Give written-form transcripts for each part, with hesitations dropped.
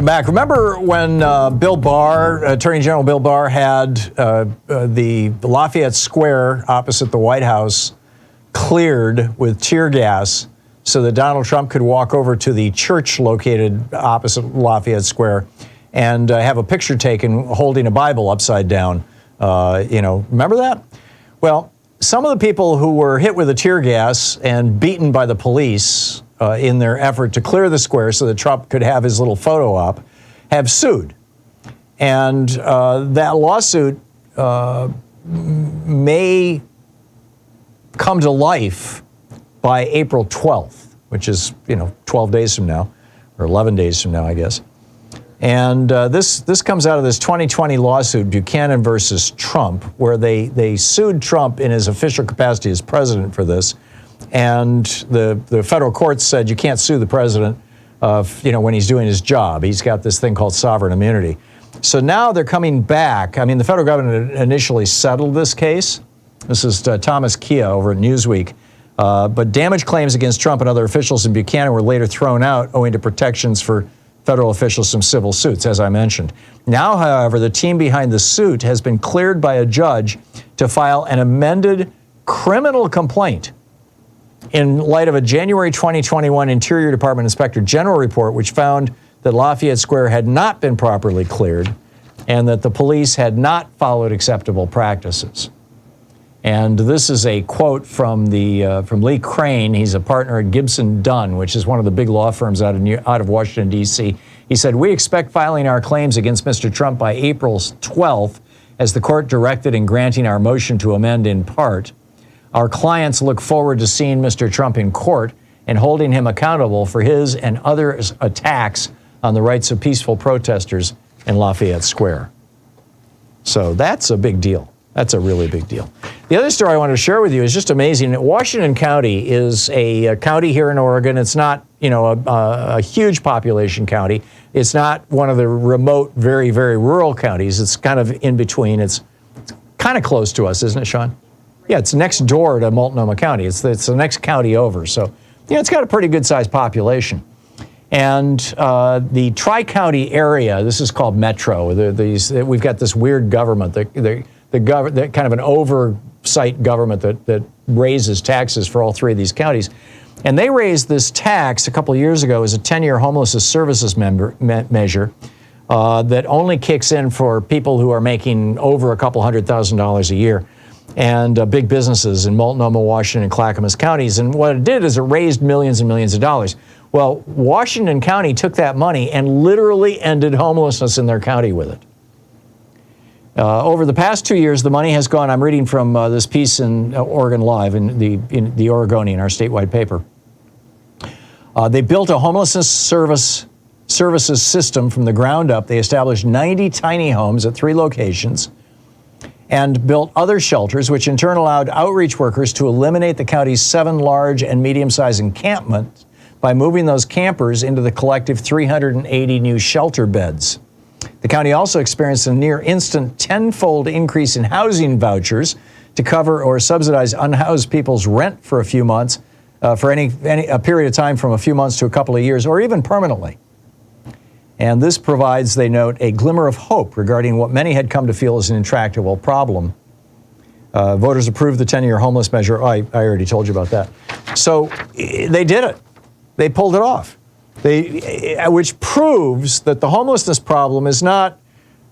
Welcome back. Remember when Bill Barr, Attorney General Bill Barr, had the Lafayette Square opposite the White House cleared with tear gas so that Donald Trump could walk over to the church located opposite Lafayette Square and have a picture taken holding a Bible upside down? Remember that? Well, some of the people who were hit with the tear gas and beaten by the police in their effort to clear the square so that Trump could have his little photo op have sued. And that lawsuit may come to life by April 12th, which is, 12 days from now, or 11 days from now, I guess. And this comes out of this 2020 lawsuit, Buchanan versus Trump, where they sued Trump in his official capacity as president for this. And the federal courts said you can't sue the president when he's doing his job. He's got this thing called sovereign immunity. So now they're coming back. I mean, the federal government initially settled this case. This is Thomas Kia over at Newsweek. But damage claims against Trump and other officials in Buchanan were later thrown out owing to protections for federal officials from civil suits, as I mentioned. Now, however, the team behind the suit has been cleared by a judge to file an amended criminal complaint in light of a January 2021 Interior Department Inspector General report, which found that Lafayette Square had not been properly cleared and that the police had not followed acceptable practices. And this is a quote from Lee Crane. He's a partner at Gibson Dunn, which is one of the big law firms out of Washington, D.C. He said, "We expect filing our claims against Mr. Trump by April 12th, as the court directed in granting our motion to amend in part. Our clients look forward to seeing Mr. Trump in court and holding him accountable for his and others' attacks on the rights of peaceful protesters in Lafayette Square." So that's a big deal. That's a really big deal. The other story I wanted to share with you is just amazing. Washington County is a county here in Oregon. It's not, a huge population county. It's not one of the remote, very, very rural counties. It's kind of in between. It's kind of close to us, isn't it, Sean? Yeah, it's next door to Multnomah County. It's the next county over. So, it's got a pretty good-sized population. And the Tri-County area, this is called Metro. We've got this weird government, the kind of an oversight government that raises taxes for all three of these counties. And they raised this tax a couple of years ago as a 10-year homelessness services measure that only kicks in for people who are making over a couple $100,000 a year, and big businesses in Multnomah, Washington, and Clackamas counties. And what it did is it raised millions and millions of dollars. Well, Washington County took that money and literally ended homelessness in their county with it. Over the past 2 years, the money has gone, I'm reading from this piece in Oregon Live, in the Oregonian, our statewide paper. They built a homelessness services system from the ground up. They established 90 tiny homes at 3 locations and built other shelters, which in turn allowed outreach workers to eliminate the county's 7 large and medium-sized encampments by moving those campers into the collective 380 new shelter beds. The county also experienced a near instant 10-fold increase in housing vouchers to cover or subsidize unhoused people's rent for a few months, for a period of time from a few months to a couple of years, or even permanently. And this provides, they note, a glimmer of hope regarding what many had come to feel as an intractable problem. Voters approved the 10-year homeless measure. I already told you about that. So they did it. They pulled it off. Which proves that the homelessness problem is not,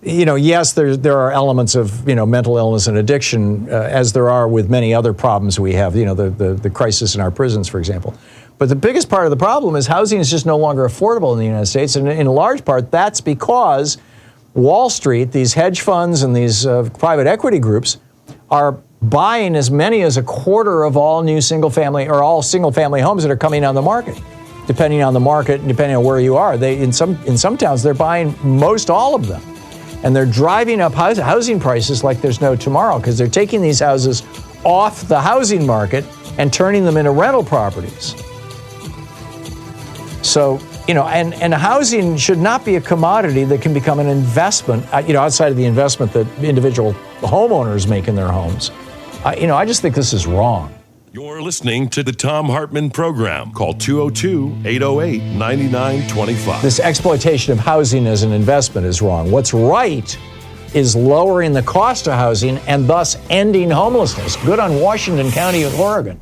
yes, there are elements of, mental illness and addiction, as there are with many other problems we have, the crisis in our prisons, for example. But the biggest part of the problem is housing is just no longer affordable in the United States. And in large part, that's because Wall Street, these hedge funds and these private equity groups are buying as many as a quarter of all new single-family homes that are coming on the market. Depending on the market and depending on where you are. In some towns, they're buying most all of them. And they're driving up housing prices like there's no tomorrow, because they're taking these houses off the housing market and turning them into rental properties. So, and housing should not be a commodity that can become an investment, outside of the investment that individual homeowners make in their homes. I just think this is wrong. You're listening to the Thom Hartmann Program. Call 202-808-9925. This exploitation of housing as an investment is wrong. What's right is lowering the cost of housing and thus ending homelessness. Good on Washington County, Oregon.